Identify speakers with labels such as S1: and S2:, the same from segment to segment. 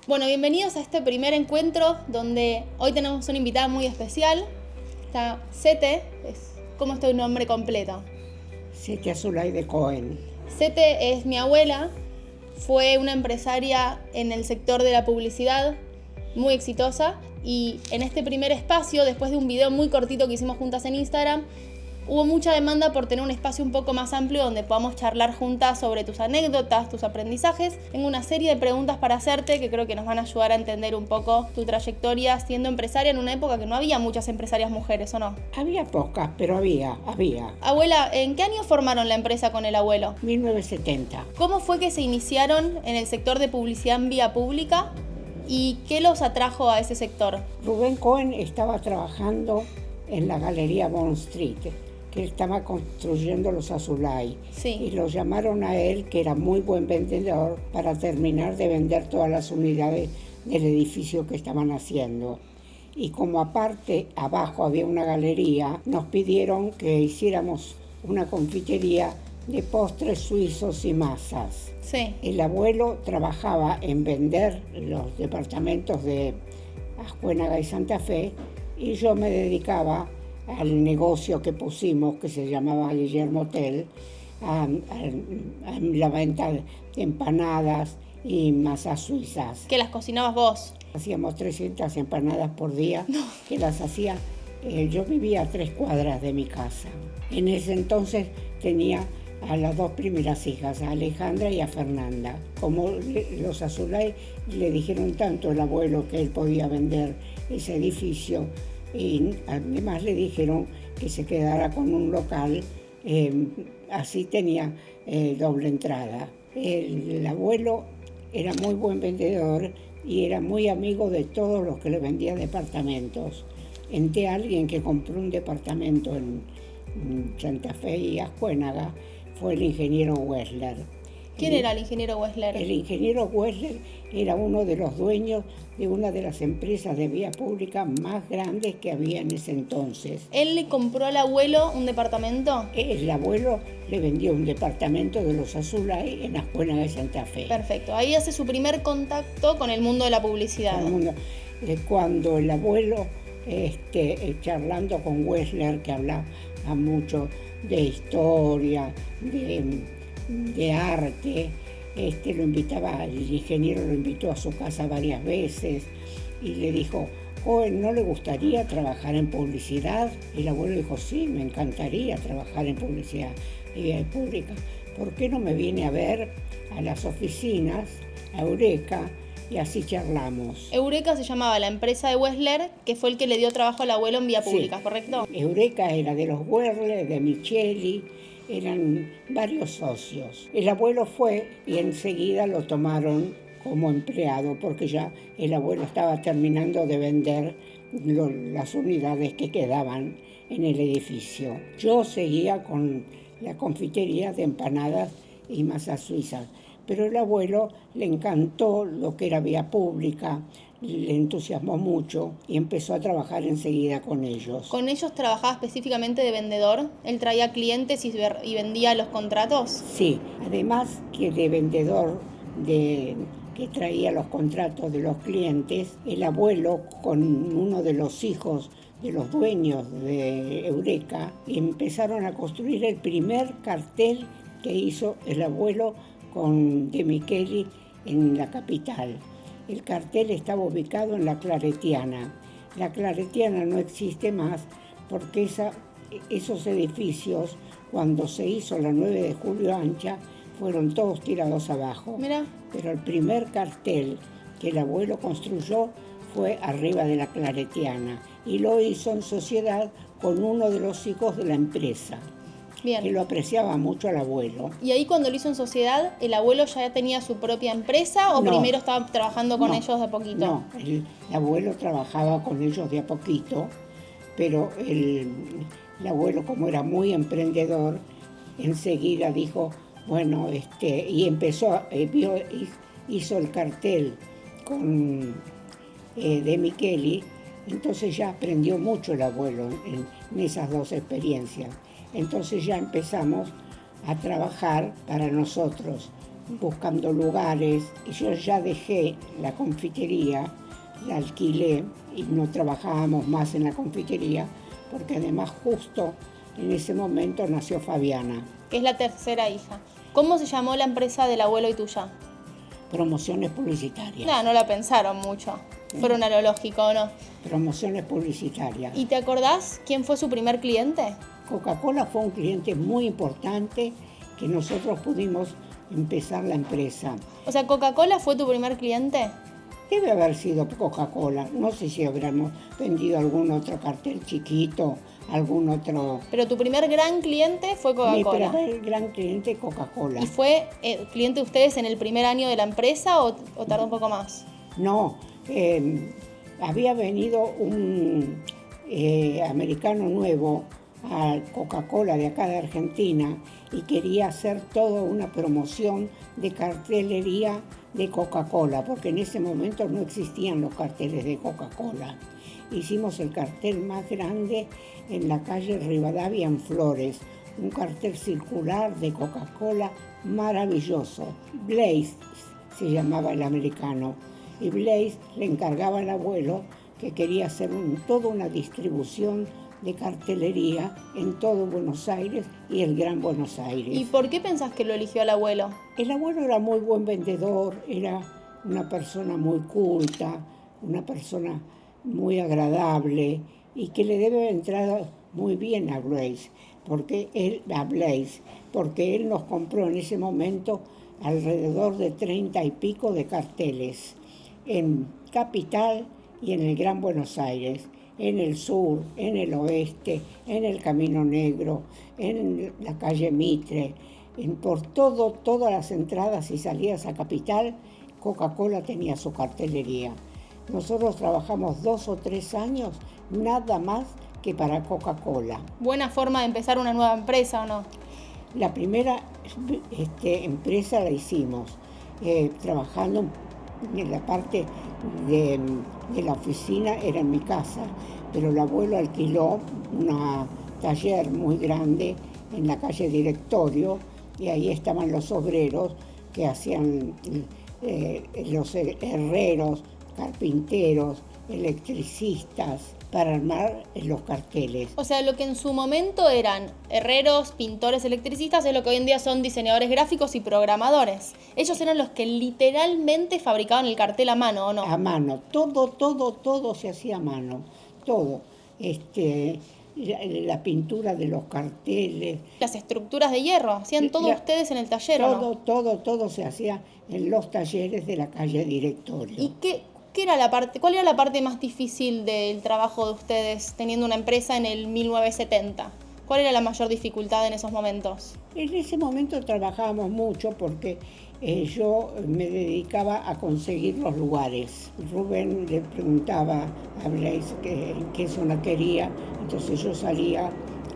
S1: Bueno, bienvenidos a este primer encuentro donde hoy tenemos una invitada muy especial. Está Sete, ¿cómo es tu nombre completo?
S2: Sete Azulaide Cohen.
S1: Sete es mi abuela, fue una empresaria en el sector de la publicidad, muy exitosa, y en este primer espacio, después de un video muy cortito que hicimos juntas en Instagram, hubo mucha demanda por tener un espacio un poco más amplio donde podamos charlar juntas sobre tus anécdotas, tus aprendizajes. Tengo una serie de preguntas para hacerte que creo que nos van a ayudar a entender un poco tu trayectoria siendo empresaria en una época que no había muchas empresarias mujeres, ¿o no?
S2: Había pocas, pero había.
S1: Abuela, ¿en qué año formaron la empresa con el abuelo?
S2: 1970.
S1: ¿Cómo fue que se iniciaron en el sector de publicidad en vía pública y qué los atrajo a ese sector?
S2: Rubén Cohen estaba trabajando en la Galería Bond Street, que estaba construyendo los Azulay.
S1: Sí.
S2: Y lo llamaron a él, que era muy buen vendedor, para terminar de vender todas las unidades del edificio que estaban haciendo. Y como aparte abajo había una galería, nos pidieron que hiciéramos una confitería de postres suizos y masas.
S1: Sí.
S2: El abuelo trabajaba en vender los departamentos de Ascuénaga y Santa Fe y yo me dedicaba al negocio que pusimos, que se llamaba Guillermo Hotel, a la venta de empanadas y masas suizas.
S1: ¿Que las cocinabas vos?
S2: Hacíamos 300 empanadas por día, que las hacía. Yo vivía a 3 cuadras de mi casa. En ese entonces tenía a las 2 primeras hijas, a Alejandra y a Fernanda. Como los Azulay le dijeron tanto al abuelo que él podía vender ese edificio, y además le dijeron que se quedara con un local, así tenía doble entrada. El abuelo era muy buen vendedor y era muy amigo de todos los que le vendían departamentos. Entre alguien que compró un departamento en Santa Fe y Ascuénaga fue el ingeniero Wessler.
S1: ¿Quién era el ingeniero Wessler?
S2: El ingeniero Wessler era uno de los dueños de una de las empresas de vía pública más grandes que había en ese entonces.
S1: ¿Él le compró al abuelo un departamento?
S2: El abuelo le vendió un departamento de los Azulay en Ascuénaga de Santa Fe.
S1: Perfecto, ahí hace su primer contacto con el mundo de la publicidad.
S2: Cuando el abuelo, charlando con Wessler, que hablaba mucho de historia, de arte, lo invitaba, el ingeniero lo invitó a su casa varias veces y le dijo, ¿no le gustaría trabajar en publicidad? El abuelo dijo, sí, me encantaría trabajar en publicidad pública. ¿Por qué no me viene a ver a las oficinas, a Eureka, y así charlamos?
S1: Eureka se llamaba la empresa de Wessler, que fue el que le dio trabajo al abuelo en vía pública,
S2: sí.
S1: ¿Correcto?
S2: Eureka era de los Wessler, de Micheli, eran varios socios. El abuelo fue y enseguida lo tomaron como empleado porque ya el abuelo estaba terminando de vender las unidades que quedaban en el edificio. Yo seguía con la confitería de empanadas y masas suizas, pero el abuelo le encantó lo que era vía pública, le entusiasmó mucho y empezó a trabajar enseguida con ellos.
S1: ¿Con ellos trabajaba específicamente de vendedor? ¿Él traía clientes y vendía los contratos?
S2: Sí, además que de vendedor que traía los contratos de los clientes, el abuelo con uno de los hijos de los dueños de Eureka empezaron a construir el primer cartel que hizo el abuelo con De Micheli en la capital. El cartel estaba ubicado en la Claretiana. La Claretiana no existe más porque esos edificios, cuando se hizo la 9 de julio ancha, fueron todos tirados abajo.
S1: Mira.
S2: Pero el primer cartel que el abuelo construyó fue arriba de la Claretiana y lo hizo en sociedad con uno de los hijos de la empresa.
S1: Bien.
S2: Que lo apreciaba mucho al abuelo.
S1: ¿Y ahí cuando lo hizo en sociedad, el abuelo ya tenía su propia empresa o
S2: no,
S1: primero estaba trabajando con ellos de a poquito?
S2: No, el abuelo trabajaba con ellos de a poquito, pero el abuelo, como era muy emprendedor, enseguida dijo, bueno, y empezó, hizo el cartel con De Micheli, entonces ya aprendió mucho el abuelo en esas dos experiencias. Entonces ya empezamos a trabajar para nosotros buscando lugares. Y yo ya dejé la confitería, la alquilé y no trabajábamos más en la confitería, porque además justo en ese momento nació Fabiana.
S1: Que es la tercera hija. ¿Cómo se llamó la empresa del abuelo y tuya?
S2: Promociones publicitarias.
S1: No la pensaron mucho. Fueron a lo lógico, ¿o no?
S2: Promociones publicitarias.
S1: ¿Y te acordás quién fue su primer cliente?
S2: Coca-Cola fue un cliente muy importante que nosotros pudimos empezar la empresa.
S1: O sea, ¿Coca-Cola fue tu primer cliente?
S2: Debe haber sido Coca-Cola. No sé si habremos vendido algún otro cartel chiquito, algún otro...
S1: Pero tu primer gran cliente fue Coca-Cola.
S2: Mi primer gran cliente Coca-Cola.
S1: ¿Y fue cliente de ustedes en el primer año de la empresa o tardó un poco más?
S2: No, había venido un americano nuevo a Coca-Cola de acá de Argentina y quería hacer toda una promoción de cartelería de Coca-Cola, porque en ese momento no existían los carteles de Coca-Cola. Hicimos el cartel más grande en la calle Rivadavia en Flores, un cartel circular de Coca-Cola maravilloso. Blaze se llamaba el americano, y Blaze le encargaba al abuelo que quería hacer toda una distribución de cartelería en todo Buenos Aires y el Gran Buenos Aires.
S1: ¿Y por qué pensás que lo eligió el abuelo?
S2: El abuelo era muy buen vendedor, era una persona muy culta, una persona muy agradable y que le debe entrar muy bien a Blaze, porque él nos compró en ese momento alrededor de 30 y pico de carteles en Capital y en el Gran Buenos Aires, en el sur, en el oeste, en el Camino Negro, en la calle Mitre, por todas las entradas y salidas a Capital, Coca-Cola tenía su cartelería. Nosotros trabajamos 2 o 3 años, nada más que para Coca-Cola.
S1: Buena forma de empezar una nueva empresa, ¿o no?
S2: La primera empresa la hicimos trabajando en la parte de la oficina, era en mi casa, pero el abuelo alquiló un taller muy grande en la calle Directorio y ahí estaban los obreros que hacían los herreros, carpinteros, electricistas, para armar los carteles.
S1: O sea, lo que en su momento eran herreros, pintores, electricistas, es lo que hoy en día son diseñadores gráficos y programadores. Ellos eran los que literalmente fabricaban el cartel a mano, ¿o no?
S2: A mano, todo se hacía a mano, todo. La pintura de los carteles.
S1: Las estructuras de hierro, hacían todo ustedes en el taller, ¿o no?
S2: Todo se hacía en los talleres de la calle Directorio.
S1: ¿Y cuál era la parte más difícil del trabajo de ustedes teniendo una empresa en el 1970? ¿Cuál era la mayor dificultad en esos momentos?
S2: En ese momento trabajábamos mucho porque yo me dedicaba a conseguir los lugares. Rubén le preguntaba a Blaze en qué zona quería, entonces yo salía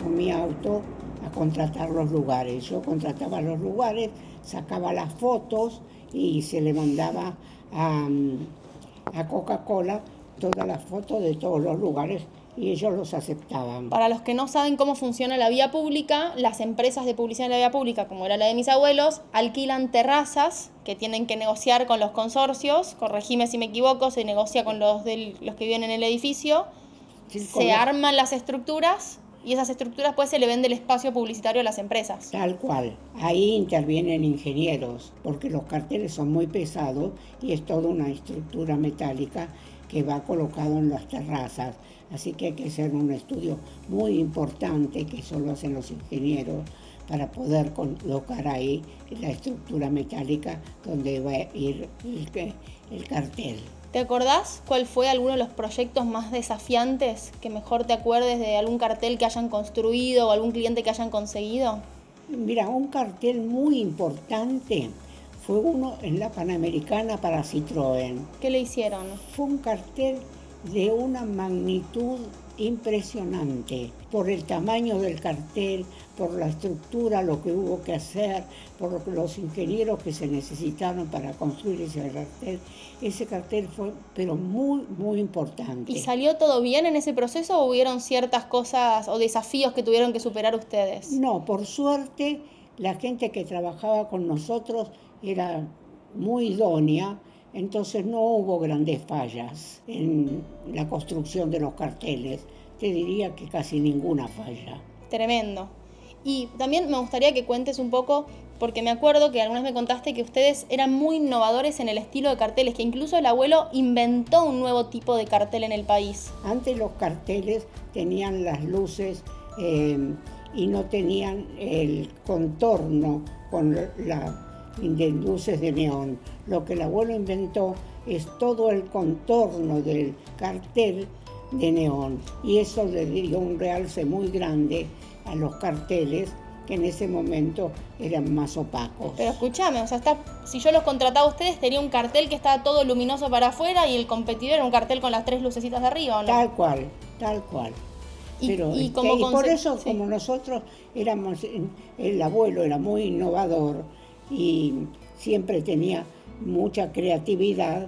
S2: con mi auto a contratar los lugares. Yo contrataba los lugares, sacaba las fotos y se le mandaba a Coca-Cola todas las fotos de todos los lugares y ellos los aceptaban.
S1: Para los que no saben cómo funciona la vía pública, las empresas de publicidad en la vía pública, como era la de mis abuelos, alquilan terrazas que tienen que negociar con los consorcios, corregime si me equivoco, se negocia con los que viven en el edificio, sí, se arman las estructuras y esas estructuras pues se le vende el espacio publicitario a las empresas.
S2: Tal cual. Ahí intervienen ingenieros, porque los carteles son muy pesados y es toda una estructura metálica que va colocado en las terrazas. Así que hay que hacer un estudio muy importante, que eso lo hacen los ingenieros, para poder colocar ahí la estructura metálica donde va a ir el cartel.
S1: ¿Te acordás cuál fue alguno de los proyectos más desafiantes que mejor te acuerdes de algún cartel que hayan construido o algún cliente que hayan conseguido?
S2: Mira, un cartel muy importante fue uno en la Panamericana para Citroën.
S1: ¿Qué le hicieron?
S2: Fue un cartel de una magnitud impresionante, por el tamaño del cartel, por la estructura, lo que hubo que hacer, por los ingenieros que se necesitaron para construir ese cartel. Ese cartel fue, pero muy, muy importante.
S1: ¿Y salió todo bien en ese proceso o hubieron ciertas cosas o desafíos que tuvieron que superar ustedes?
S2: No, por suerte La gente que trabajaba con nosotros era muy idónea, entonces no hubo grandes fallas en la construcción de los carteles. Te diría que casi ninguna falla.
S1: Tremendo. Y también me gustaría que cuentes un poco, porque me acuerdo que alguna vez me contaste que ustedes eran muy innovadores en el estilo de carteles, que incluso el abuelo inventó un nuevo tipo de cartel en el país.
S2: Antes los carteles tenían las luces y no tenían el contorno con de luces de neón. Lo que el abuelo inventó es todo el contorno del cartel de neón, y eso le dio un realce muy grande a los carteles, que en ese momento eran más opacos.
S1: Pero escúchame, o sea, si yo los contrataba a ustedes, tenía un cartel que estaba todo luminoso para afuera y el competidor era un cartel con las 3 lucecitas de arriba, ¿o no?
S2: Tal cual. Pero,
S1: y
S2: por eso,
S1: sí,
S2: como nosotros éramos, el abuelo era muy innovador y siempre tenía mucha creatividad,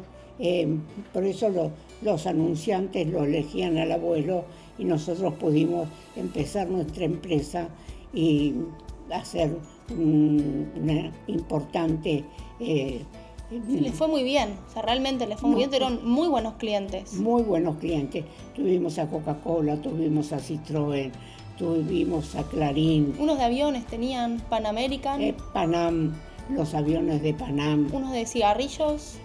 S2: por eso los anunciantes lo elegían al abuelo, y nosotros pudimos empezar nuestra empresa y hacer una importante...
S1: les fue muy bien, o sea, realmente les fue muy bien, tuvieron muy buenos clientes.
S2: Muy buenos clientes. Tuvimos a Coca-Cola, tuvimos a Citroën, tuvimos a Clarín.
S1: Unos de aviones tenían, Pan American.
S2: Panam, los aviones de Panam.
S1: Unos de cigarrillos.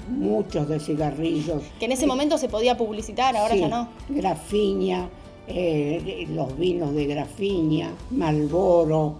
S2: Muchos de cigarrillos.
S1: Que en ese momento se podía publicitar, ahora
S2: sí,
S1: ya no.
S2: Grafiña, los vinos de Grafiña, Marlboro,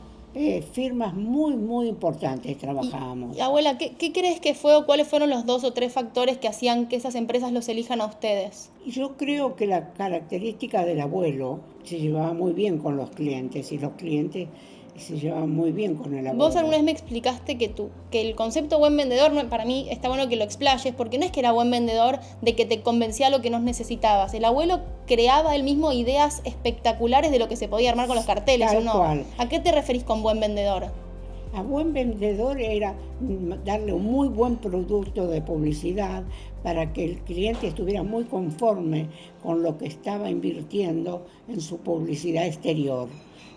S2: firmas muy, muy importantes trabajábamos.
S1: Y, abuela, ¿qué crees que fue o cuáles fueron los 2 o 3 factores que hacían que esas empresas los elijan a ustedes?
S2: Yo creo que la característica del abuelo se llevaba muy bien con los clientes, y los clientes se llevaban muy bien con el abuelo.
S1: Vos alguna vez me explicaste que el concepto buen vendedor, para mí está bueno que lo explayes, porque no es que era buen vendedor de que te convencía lo que no necesitabas. El abuelo creaba él mismo ideas espectaculares de lo que se podía armar con los carteles,
S2: Tal
S1: ¿o no?
S2: cual.
S1: ¿A qué te referís con buen vendedor?
S2: A buen vendedor era darle un muy buen producto de publicidad para que el cliente estuviera muy conforme con lo que estaba invirtiendo en su publicidad exterior.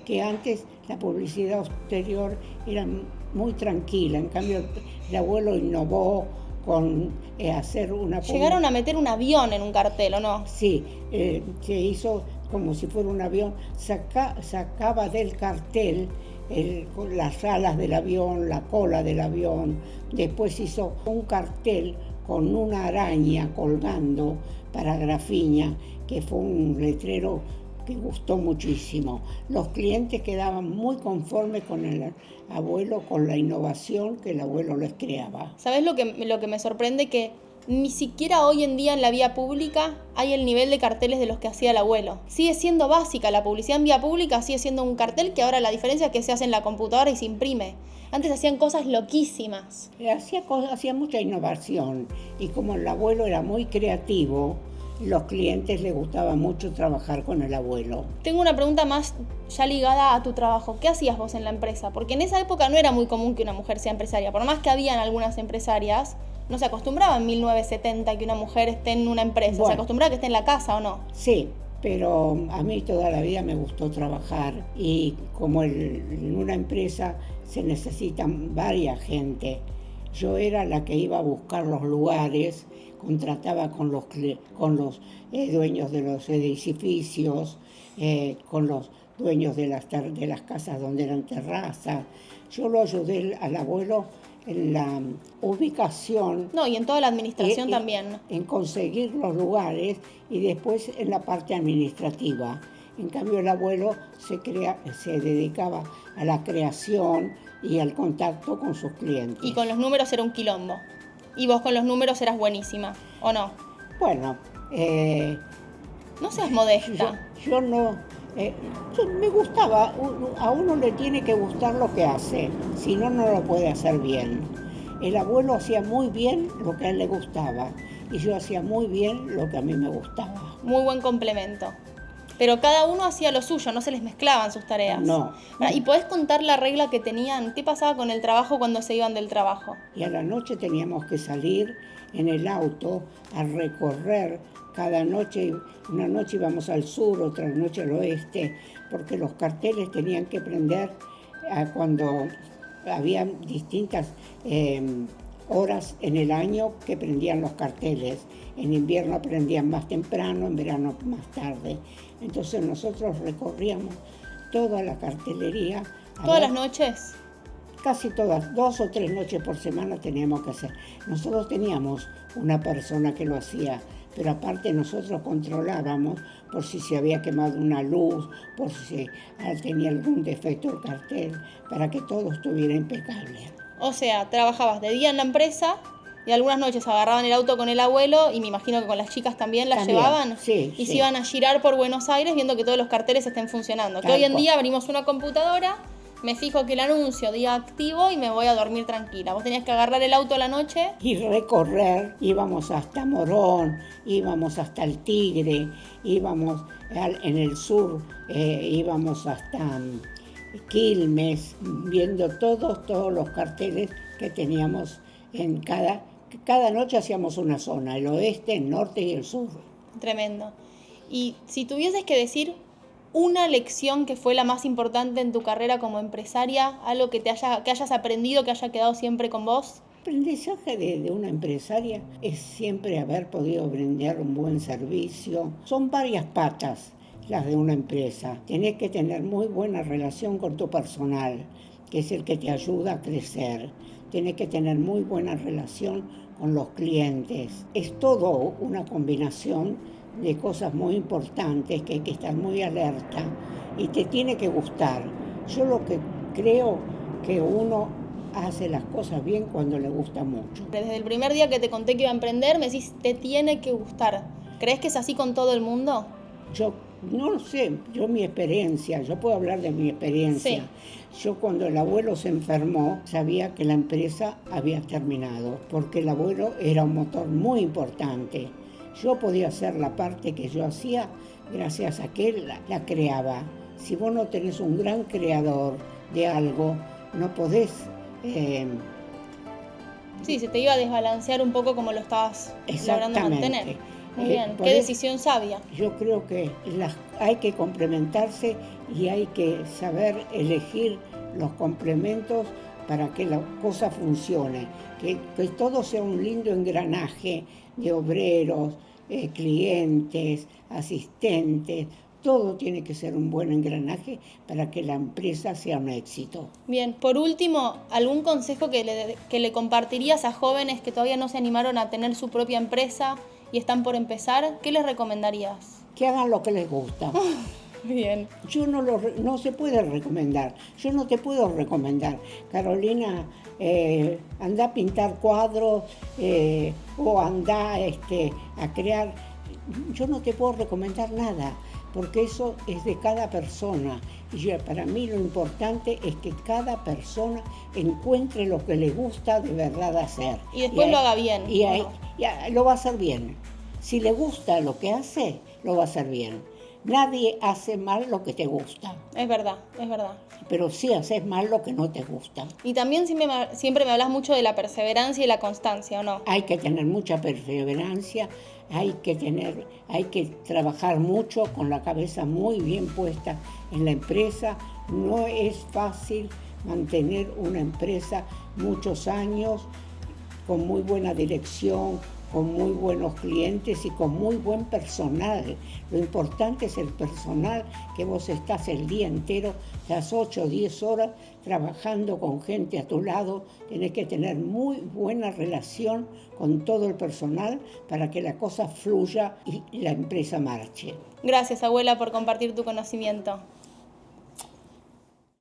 S2: Que antes la publicidad exterior era muy tranquila, en cambio el abuelo innovó con hacer una...
S1: ¿Llegaron a meter un avión en un cartel, o no?
S2: Sí, se hizo como si fuera un avión, sacaba del cartel las alas del avión, la cola del avión, después hizo un cartel con una araña colgando para Grafiña, que fue un letrero que gustó muchísimo. Los clientes quedaban muy conformes con el abuelo, con la innovación que el abuelo les creaba.
S1: ¿Sabés lo que me sorprende? Que ni siquiera hoy en día en la vía pública hay el nivel de carteles de los que hacía el abuelo. Sigue siendo básica, la publicidad en vía pública sigue siendo un cartel, que ahora la diferencia es que se hace en la computadora y se imprime. Antes hacían cosas loquísimas.
S2: Hacía mucha innovación, y como el abuelo era muy creativo, los clientes les gustaba mucho trabajar con el abuelo.
S1: Tengo una pregunta más ya ligada a tu trabajo. ¿Qué hacías vos en la empresa? Porque en esa época no era muy común que una mujer sea empresaria. Por más que habían algunas empresarias, no se acostumbraba en 1970 que una mujer esté en una empresa.
S2: Bueno,
S1: ¿se acostumbraba que esté en la casa o no?
S2: Sí, pero a mí toda la vida me gustó trabajar, y como en una empresa se necesitan varias gente, yo era la que iba a buscar los lugares, contrataba con los dueños de los edificios, con los dueños de las casas donde eran terrazas. Yo lo ayudé al abuelo en la ubicación.
S1: No, y en toda la administración también.
S2: En conseguir los lugares, y después en la parte administrativa. En cambio el abuelo se dedicaba a la creación y al contacto con sus clientes.
S1: Y con los números era un quilombo. Y vos con los números eras buenísima, ¿o no?
S2: Bueno,
S1: no seas modesta.
S2: Yo no... me gustaba, a uno le tiene que gustar lo que hace, si no, no lo puede hacer bien. El abuelo hacía muy bien lo que a él le gustaba, y yo hacía muy bien lo que a mí me gustaba.
S1: Muy buen complemento. Pero cada uno hacía lo suyo, no se les mezclaban sus tareas.
S2: No.
S1: ¿Y podés contar la regla que tenían? ¿Qué pasaba con el trabajo cuando se iban del trabajo?
S2: Y a la noche teníamos que salir en el auto a recorrer cada noche. Una noche íbamos al sur, otra noche al oeste, porque los carteles tenían que prender cuando había distintas horas en el año que prendían los carteles. En invierno prendían más temprano, en verano más tarde. Entonces nosotros recorríamos toda la cartelería.
S1: ¿Todas las noches?
S2: Casi todas, 2 o 3 noches por semana teníamos que hacer. Nosotros teníamos una persona que lo hacía, pero aparte nosotros controlábamos por si se había quemado una luz, por si tenía algún defecto el cartel, para que todo estuviera impecable.
S1: O sea, trabajabas de día en la empresa y algunas noches agarraban el auto con el abuelo y me imagino que con las chicas también las llevaban.
S2: Sí,
S1: y
S2: sí.
S1: se iban a girar por Buenos Aires viendo que todos los carteles estén funcionando. Que
S2: Tal
S1: hoy en
S2: cual.
S1: día abrimos una computadora, me fijo que el anuncio día activo y me voy a dormir tranquila. Vos tenías que agarrar el auto a la noche.
S2: Y recorrer, íbamos hasta Morón, íbamos hasta el Tigre, íbamos en el sur, íbamos hasta Quilmes, viendo todos los carteles que teníamos en cada noche hacíamos una zona, el oeste, el norte y el sur.
S1: Tremendo. Y si tuvieses que decir una lección que fue la más importante en tu carrera como empresaria, algo que hayas aprendido, que haya quedado siempre con vos.
S2: El aprendizaje de una empresaria es siempre haber podido brindar un buen servicio. Son varias patas las de una empresa. Tenés que tener muy buena relación con tu personal, que es el que te ayuda a crecer. Tenés que tener muy buena relación con los clientes. Es todo una combinación de cosas muy importantes que hay que estar muy alerta y te tiene que gustar. Yo lo que creo que uno hace las cosas bien cuando le gusta mucho.
S1: Desde el primer día que te conté que iba a emprender, me decís, te tiene que gustar. ¿Crees que es así con todo el mundo?
S2: Yo no lo sé, mi experiencia, yo puedo hablar de mi experiencia. Sí. Yo cuando el abuelo se enfermó, sabía que la empresa había terminado, porque el abuelo era un motor muy importante. Yo podía hacer la parte que yo hacía gracias a que él la creaba. Si vos no tenés un gran creador de algo, no podés...
S1: Sí, se te iba a desbalancear un poco como lo estabas logrando mantener. Muy bien, qué decisión sabia.
S2: Yo creo que hay que complementarse y hay que saber elegir los complementos para que la cosa funcione, que todo sea un lindo engranaje de obreros, clientes, asistentes. Todo tiene que ser un buen engranaje para que la empresa sea un éxito.
S1: Bien, por último, ¿algún consejo que le compartirías a jóvenes que todavía no se animaron a tener su propia empresa y están por empezar? ¿Qué les recomendarías?
S2: Que hagan lo que les gusta.
S1: Bien.
S2: No se puede recomendar. Yo no te puedo recomendar, Carolina, anda a pintar cuadros o anda a crear. Yo no te puedo recomendar nada, porque eso es de cada persona. Y para mí lo importante es que cada persona encuentre lo que le gusta de verdad hacer.
S1: Y después lo haga bien.
S2: Y lo va a hacer bien. Si le gusta lo que hace, lo va a hacer bien. Nadie hace mal lo que te gusta.
S1: Es verdad, es verdad.
S2: Pero sí haces mal lo que no te gusta.
S1: Y también siempre me hablas mucho de la perseverancia y la constancia, ¿o no?
S2: Hay que tener mucha perseverancia, hay que trabajar mucho con la cabeza muy bien puesta en la empresa. No es fácil mantener una empresa muchos años con muy buena dirección, con muy buenos clientes y con muy buen personal. Lo importante es el personal, que vos estás el día entero, las 8 o 10 horas, trabajando con gente a tu lado. Tenés que tener muy buena relación con todo el personal para que la cosa fluya y la empresa marche.
S1: Gracias, abuela, por compartir tu conocimiento.